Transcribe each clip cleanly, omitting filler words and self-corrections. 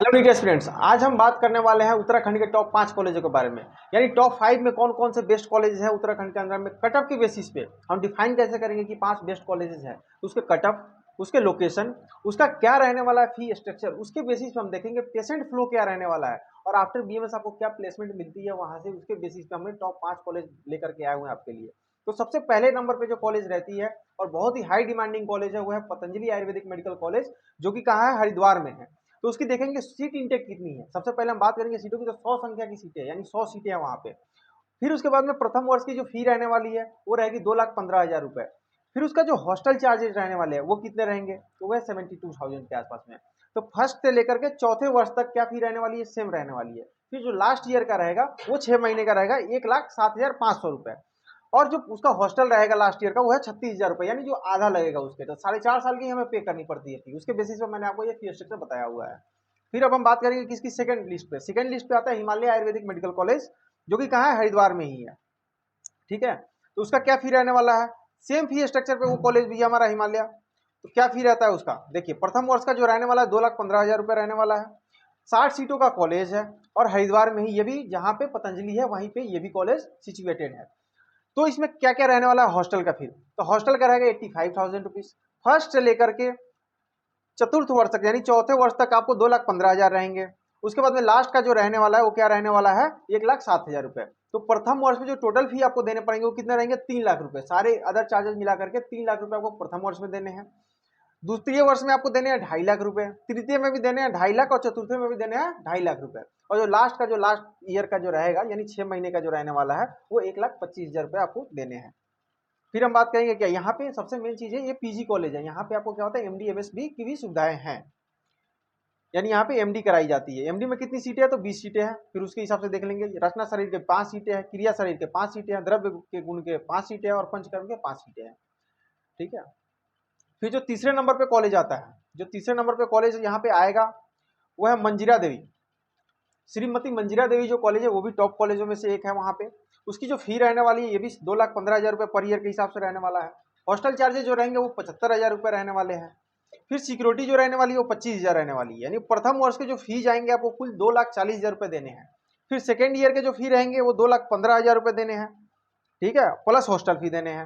Hello dear students, आज हम बात करने वाले हैं उत्तराखंड के टॉप 5 कॉलेजों के बारे में। यानी टॉप 5 में कौन कौन से बेस्ट कॉलेज हैं उत्तराखंड के अंदर में। कट ऑफ के बेसिस पे हम डिफाइन कैसे करेंगे कि 5 बेस्ट कॉलेजेस हैं, उसके कट ऑफ, उसके लोकेशन, उसका क्या रहने वाला है फी स्ट्रक्चर, उसके बेसिस पे हम देखेंगे पेशेंट फ्लो क्या रहने वाला है और आफ्टर बीएमएस आपको क्या प्लेसमेंट मिलती है वहां से। उसके बेसिस पे हमने टॉप 5 कॉलेज लेकर के आए हुए हैं आपके लिए। तो सबसे पहले नंबर पे जो कॉलेज रहती है और बहुत ही हाई डिमांडिंग कॉलेज है वो है पतंजलि आयुर्वेदिक मेडिकल कॉलेज, जो कि कहाँ है, हरिद्वार में है। तो उसकी देखेंगे सीट इंटेक कितनी है। सबसे पहले हम बात करेंगे सीटों की, तो 100 संख्या की सीटें, यानी 100 सीटें हैं वहां पे। फिर उसके बाद में प्रथम वर्ष की जो फी रहने वाली है वो रहेगी 2,15,000 रुपए। फिर उसका जो हॉस्टल चार्जेस रहने वाले हैं वो कितने रहेंगे, तो वह 72,000 के आसपास में। तो फर्स्ट से लेकर के चौथे वर्ष तक क्या फी रहने वाली है, सेम रहने वाली है। फिर जो लास्ट ईयर का रहेगा वो 6 महीने का रहेगा, 1,07,500 रुपए। और जो उसका हॉस्टल रहेगा लास्ट ईयर का वो है 36,000 रुपए, यानी जो आधा लगेगा उसके, तो 4.5 साल की हमें पे करनी पड़ती है फी। उसके बेसिस पर मैंने आपको ये फी स्ट्रक्चर बताया हुआ है। फिर अब हम बात करेंगे किसकी, सेकंड लिस्ट पे। सेकंड लिस्ट पे आता है हिमालय आयुर्वेदिक मेडिकल कॉलेज, जो कि कहाँ है, हरिद्वार में ही है। ठीक है, तो उसका क्या फी रहने वाला है, सेम फी स्ट्रक्चर पे वो कॉलेज भी है हमारा हिमालय। तो क्या फी रहता है उसका, देखिए प्रथम वर्ष का जो रहने वाला है 2,15,000 रुपए रहने वाला है। 60 सीटों का कॉलेज है और हरिद्वार में ही ये भी, जहां पे पतंजलि है वहीं पे ये भी कॉलेज सिचुएटेड है। तो इसमें क्या क्या रहने वाला है हॉस्टल का, फिर तो हॉस्टल का रहेगा 85,000 रुपीज फर्स्ट से लेकर के चतुर्थ वर्ष तक, यानी चौथे वर्ष तक आपको 2,15,000 रहेंगे। उसके बाद में लास्ट का जो रहने वाला है वो क्या रहने वाला है, 1,07,000 रुपए। तो प्रथम वर्ष में जो टोटल फी आपको देने पड़ेंगे वो कितने रहेंगे, 3 लाख रुपए। सारे अदर चार्जेस मिला करके 3 लाख रुपए आपको प्रथम वर्ष में देने हैं। द्वितीय वर्ष में आपको देने हैं 2.5 लाख रुपए, तृतीय में भी देने हैं 2.5 लाख और चतुर्थ में भी देने हैं 2.5 लाख रुपए। और जो लास्ट ईयर का जो रहेगा, यानी 6 महीने का जो रहने वाला है वो 1,25,000 रुपए आपको देने हैं। फिर हम बात करेंगे क्या, यहाँ पे सबसे मेन चीज है, ये पीजी कॉलेज है। यहाँ पे आपको क्या होता है, एमडी एमएसबी की भी सुविधाएं हैं। यानी यहाँ पे एमडी कराई जाती है। एमडी में कितनी सीटें हैं, तो 20 सीटें हैं। फिर उसके हिसाब से देख लेंगे, रचना शरीर के 5 सीटें हैं, क्रिया शरीर के 5 सीटें हैं, द्रव्य के गुण के 5 सीटें हैं और पंचकर्म के 5 सीटें हैं। ठीक है, फिर जो तीसरे नंबर पे कॉलेज आता है, जो तीसरे नंबर पे कॉलेज यहाँ पे आएगा वो है मंजीरा देवी। श्रीमती मंजीरा देवी जो कॉलेज है वो भी टॉप कॉलेजों में से एक है वहां पे। उसकी जो फी रहने वाली है ये भी 2,15,000 रुपए पर ईयर के हिसाब से रहने वाला है। हॉस्टल चार्जेस जो रहेंगे वो 75,000 रुपए रहने वाले हैं। फिर सिक्योरिटी जो रहने वाली है वो 25,000 रहने वाली है। यानी प्रथम वर्ष के जो फी जाएंगे आपको कुल 2,40,000 रुपए देने हैं। फिर सेकेंड ईयर के जो फी रहेंगे वो 2,15,000 रुपए देने हैं। ठीक है, प्लस हॉस्टल फी देने हैं।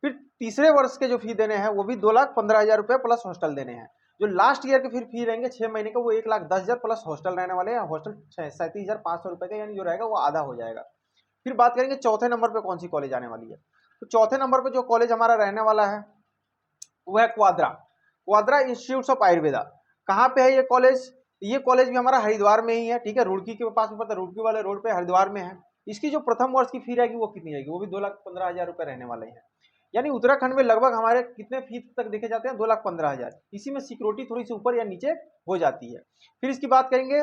फिर तीसरे वर्ष के जो फी देने हैं वो भी 2,15,000 रुपए प्लस हॉस्टल देने हैं। जो लास्ट ईयर के फिर फी रहेंगे 6 महीने का वो 1,10,000 प्लस हॉस्टल रहने वाले हैं। हॉस्टल 37,500 रुपए का, यानी जो रहेगा वो आधा हो जाएगा। फिर बात करेंगे चौथे नंबर पे कौन सी कॉलेज आने वाली है। तो चौथे नंबर पे जो कॉलेज हमारा रहने वाला है वो है क्वाद्रा। क्वाद्रा इंस्टीट्यूट ऑफ आयुर्वेदा। कहाँ पे है ये कॉलेज, ये कॉलेज भी हमारा हरिद्वार में ही है। ठीक है, रुड़की के पास में पड़ता है, रुड़की वाले रोड पे हरिद्वार में है। इसकी जो प्रथम वर्ष की फी रहेगी वो कितनी रहेगी, वो भी 2,15,000 रुपए रहने वाले हैं। यानी उत्तराखंड में लगभग हमारे कितने फी तक देखे जाते हैं, 2,15,000। इसी में सिक्योरिटी थोड़ी सी ऊपर या नीचे हो जाती है। फिर इसकी बात करेंगे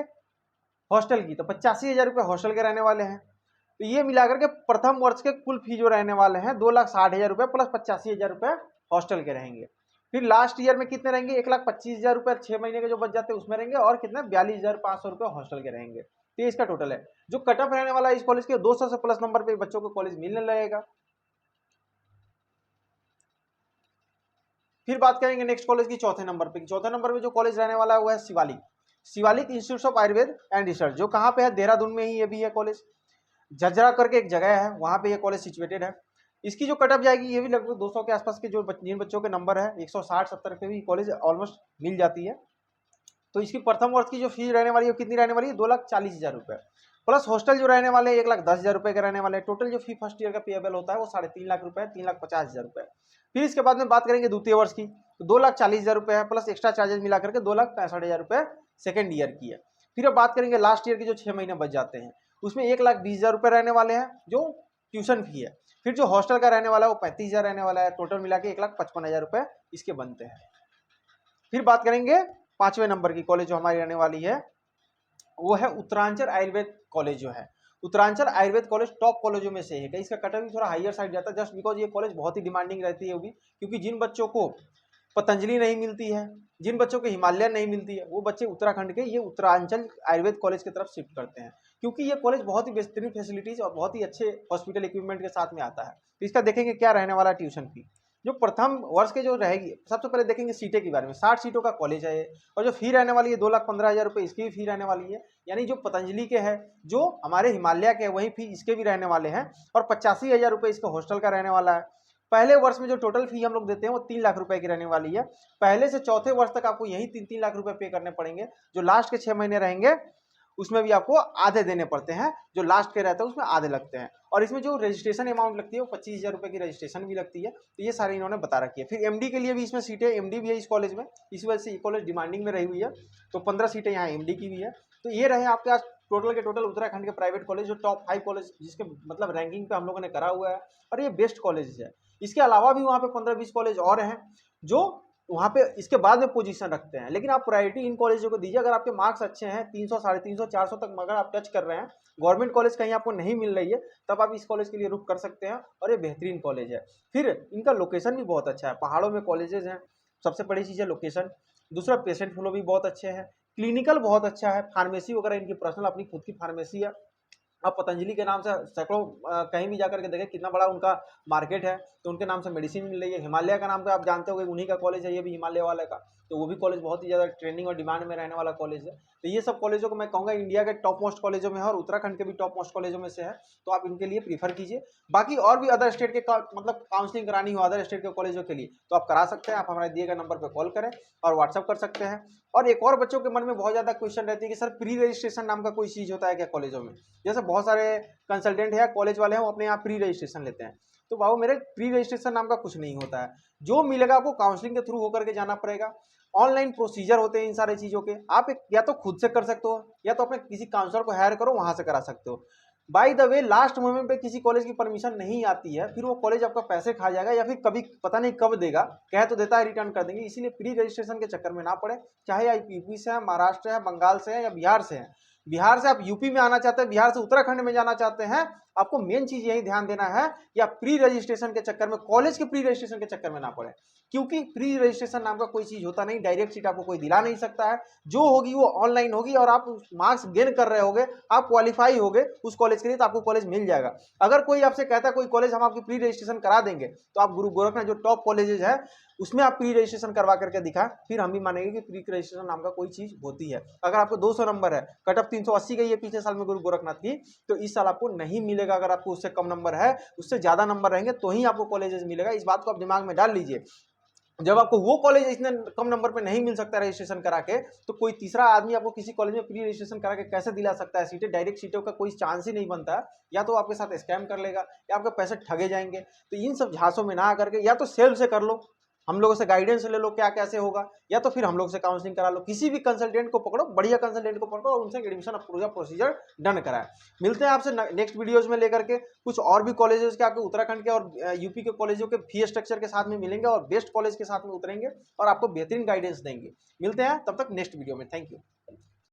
हॉस्टल की, तो 85,000 रुपए हॉस्टल के रहने वाले हैं। तो ये मिलाकर के प्रथम वर्ष के कुल फी जो रहने वाले हैं 2,60,000 रुपए प्लस 85,000 रुपए हॉस्टल के रहेंगे। फिर लास्ट ईयर में कितने रहेंगे, 1,25,000 रुपए 6 महीने के जो बच जाते हैं उसमें रहेंगे, और कितने 42,500 रुपए हॉस्टल के रहेंगे। तो इसका टोटल है। जो कट ऑफ रहने वाला है इस कॉलेज के, 200 से प्लस नंबर पे बच्चों को कॉलेज मिलने लगेगा। फिर बात करेंगे नेक्स्ट कॉलेज की, चौथे नंबर पे। चौथे नंबर पे जो कॉलेज रहने वाला है वो है Shivalik. Shivalik institute of Ayurveda and research, जो कहाँ पे है, देहरादून में ही ये भी है कॉलेज। झज्जरा करके एक जगह है, वहां पे ये कॉलेज सिचुएटेड है। इसकी जो कटअप जाएगी ये भी लगभग 200 के आसपास के, जो जिन बच्चों के नंबर है 160-70 पे भी कॉलेज ऑलमोस्ट मिल जाती है। तो इसकी प्रथम वर्ष की जो फी रहने वाली है कितनी रहने वाली है, 2,40,000 रुपए प्लस हॉस्टल जो रहने वाले 1,10,000 रुपए के रहने वाले। टोटल जो फी फर्स्ट ईयर का पेएबल होता है वो 3.5 लाख रुपए, 3,50,000 रुपए। फिर इसके बाद में बात करेंगे द्वितीय वर्ष की, तो 2,40,000 रुपए है प्लस एक्स्ट्रा चार्जेस मिला करके 2,65,000 रुपए सेकेंड ईयर की है। फिर अब बात करेंगे लास्ट ईयर की, जो 6 महीने बच जाते हैं उसमें 1,20,000 रुपए रहने वाले हैं जो ट्यूशन फी है। फिर जो हॉस्टल का रहने वाला है वो 35,000 रहने वाला है। टोटल मिला के 1,55,000 रुपए इसके बनते हैं। फिर बात करेंगे पांचवें नंबर की कॉलेज जो हमारी रहने वाली है वो है उत्तरांचल आयुर्वेद कॉलेज। जो है उत्तरांचल आयुर्वेद कॉलेज टॉप कॉलेजों में से है। इसका कट ऑफ भी थोड़ा हाईयर साइड जाता है, जस्ट बिकॉज ये कॉलेज बहुत ही डिमांडिंग रहती है। वो भी क्योंकि जिन बच्चों को पतंजलि नहीं मिलती है, जिन बच्चों को हिमालय नहीं मिलती है, वो बच्चे उत्तराखंड के ये उत्तरांचल आयुर्वेद कॉलेज की तरफ शिफ्ट करते हैं। क्योंकि ये कॉलेज बहुत ही बेहतरीन फैसिलिटीज और बहुत ही अच्छे हॉस्पिटल इक्विपमेंट के साथ में आता है। तो इसका देखेंगे क्या रहने वाला ट्यूशन फी। जो प्रथम वर्ष के जो रहेगी, सबसे पहले देखेंगे सीटें के बारे में। 60 सीटों का कॉलेज है ये, और जो फी रहने वाली है 2,15,000 रुपये इसकी भी फी रहने वाली है। यानी जो पतंजलि के है, जो हमारे हिमालय के है, वही फी इसके भी रहने वाले हैं। और 85,000 रुपये इसका हॉस्टल का रहने वाला है। पहले वर्ष में जो टोटल फी हम लोग देते हैं वो 3 लाख रुपए की रहने वाली है। पहले से चौथे वर्ष तक आपको यही 3-3 लाख रुपए पे करने पड़ेंगे। जो लास्ट के 6 महीने रहेंगे उसमें भी आपको आधे देने पड़ते हैं, जो लास्ट के रहते हैं उसमें आधे लगते हैं। और इसमें जो रजिस्ट्रेशन अमाउंट लगती है वो 25,000 रुपये की रजिस्ट्रेशन भी लगती है। तो ये सारे इन्होंने बता रखी है। फिर एमडी के लिए भी इसमें सीटें, एमडी भी है इस कॉलेज में, इस वजह से ये कॉलेज डिमांडिंग में रही हुई है। तो 15 सीटें यहाँ एमडी की भी है। तो ये रहे आपके आज टोटल के टोटल उत्तराखंड के प्राइवेट कॉलेज, जो टॉप 5 कॉलेज जिसके मतलब रैंकिंग पे हम लोगों ने करा हुआ है, और ये बेस्ट कॉलेज है। इसके अलावा भी वहाँ पे 15-20 कॉलेज और हैं जो वहाँ पे इसके बाद में पोजीशन रखते हैं। लेकिन आप प्रायोरिटी इन कॉलेजों को दीजिए। अगर आपके मार्क्स अच्छे हैं, 300, 350, 400 तक अगर आप टच कर रहे हैं, गवर्नमेंट कॉलेज कहीं आपको नहीं मिल रही है, तब आप इस कॉलेज के लिए रुख कर सकते हैं। और ये बेहतरीन कॉलेज है। फिर इनका लोकेशन भी बहुत अच्छा है, पहाड़ों में कॉलेजेस हैं, सबसे बड़ी चीज़ है लोकेशन। दूसरा पेशेंट फ्लो भी बहुत अच्छे हैं, क्लिनिकल बहुत अच्छा है, फार्मेसी वगैरह इनकी पर्सनल अपनी खुद की फार्मेसी है। आप पतंजलि के नाम से सैकड़ों कहीं भी जाकर के देखें कितना बड़ा उनका मार्केट है, तो उनके नाम से मेडिसिन मिल रही है। हिमालय का नाम पे आप जानते होंगे, उन्हीं का कॉलेज है ये भी, हिमालय वाले का। तो वो भी कॉलेज बहुत ही ज़्यादा ट्रेंडिंग और डिमांड में रहने वाला कॉलेज है। तो ये सब कॉलेजों को मैं कहूँगा इंडिया के टॉप मोस्ट कॉलेजों में है, और उत्तराखंड के भी टॉप मोस्ट कॉलेजों में से है। तो आप इनके लिए प्रीफर कीजिए। बाकी और भी अदर स्टेट के मतलब काउंसलिंग करानी हो अदर स्टेट के कॉलेजों के लिए, तो आप करा सकते हैं। आप हमारे दिए गए नंबर पर कॉल करें और व्हाट्सअप कर सकते हैं। और एक और बच्चों के मन में बहुत ज़्यादा क्वेश्चन रहती है कि सर प्री रजिस्ट्रेशन नाम का कोई चीज़ होता है क्या कॉलेजों में? जैसे बहुत सारे कंसल्टेंट है, कॉलेज वाले हैं, वो अपने यहाँ प्री रजिस्ट्रेशन लेते हैं। तो बाबू मेरे, प्री रजिस्ट्रेशन नाम का कुछ नहीं होता है। जो मिलेगा आपको काउंसलिंग के थ्रू होकर के जाना पड़ेगा। ऑनलाइन प्रोसीजर होते हैं इन सारी चीज़ों के। आप या तो खुद से कर सकते हो, या तो अपने किसी काउंसलर को हायर करो, वहाँ से करा सकते हो। By the way, last moment पे किसी कॉलेज की परमिशन नहीं आती है, फिर वो कॉलेज आपका पैसे खा जाएगा, या फिर कभी पता नहीं कब देगा, कह तो देता है रिटर्न कर देंगे। इसीलिए प्री रजिस्ट्रेशन के चक्कर में ना पड़े। चाहे आप यूपी से हैं, महाराष्ट्र है, बंगाल से है, या बिहार से हैं। बिहार से आप यूपी में आना चाहते हैं, बिहार से उत्तराखंड में जाना चाहते हैं, आपको मेन चीज यही ध्यान देना है कि आप प्री रजिस्ट्रेशन के चक्कर में, कॉलेज के प्री रजिस्ट्रेशन के चक्कर में ना पड़े। क्योंकि प्री रजिस्ट्रेशन नाम का कोई चीज होता नहीं, डायरेक्ट सीट आपको कोई दिला नहीं सकता है। जो होगी वो ऑनलाइन होगी, और आप मार्क्स गेन कर रहे होगे, आप क्वालिफाई होगे उस कॉलेज के लिए, तो आपको कॉलेज मिल जाएगा। अगर कोई आपसे कहता है कोई कॉलेज हम आपकी प्री रजिस्ट्रेशन करा देंगे, तो आप गुरु गोरखनाथ जो टॉप कॉलेजेस है उसमें आप प्री रजिस्ट्रेशन करवा करके दिखा, फिर हम भी मानेंगे कि प्री रजिस्ट्रेशन नाम का कोई चीज होती है। अगर आपको 200 नंबर है, कट ऑफ 380 गई है पिछले साल में गुरु गोरखनाथ की, तो इस साल आपको नहीं मिलेगा। अगर आपको उससे कम नंबर है, उससे ज्यादा नंबर रहेंगे तो ही आपको कॉलेजेस मिलेगा। इस बात को आप दिमाग में डाल लीजिए। जब आपको वो कॉलेज इतने कम नंबर पे नहीं मिल सकता रजिस्ट्रेशन करा के, तो कोई तीसरा आदमी आपको किसी कॉलेज में प्री रजिस्ट्रेशन करा के कैसे दिला सकता है सीटें? डायरेक्ट सीटों का कोई चांस ही नहीं बनता है। या तो आपके साथ स्कैम कर लेगा, या आपके पैसे ठगे जाएंगे। तो इन सब झांसों में ना आकर के या तो सेल्फ से कर लो, हम लोगों से गाइडेंस ले लो क्या कैसे होगा, या तो फिर हम लोग से काउंसलिंग करा लो। किसी भी कंसल्टेंट को पकड़ो, बढ़िया कंसल्टेंट को पकड़ो, और उनसे एडमिशन पूरा प्रोसीजर डन कराए। मिलते हैं आपसे नेक्स्ट वीडियोज में लेकर के कुछ और भी कॉलेजेस के, आपके उत्तराखंड के और यूपी के कॉलेजों के फी स्ट्रक्चर के साथ में मिलेंगे, और बेस्ट कॉलेज के साथ में उतरेंगे, और आपको बेहतरीन गाइडेंस देंगे। मिलते हैं तब तक नेक्स्ट वीडियो में। Thank you.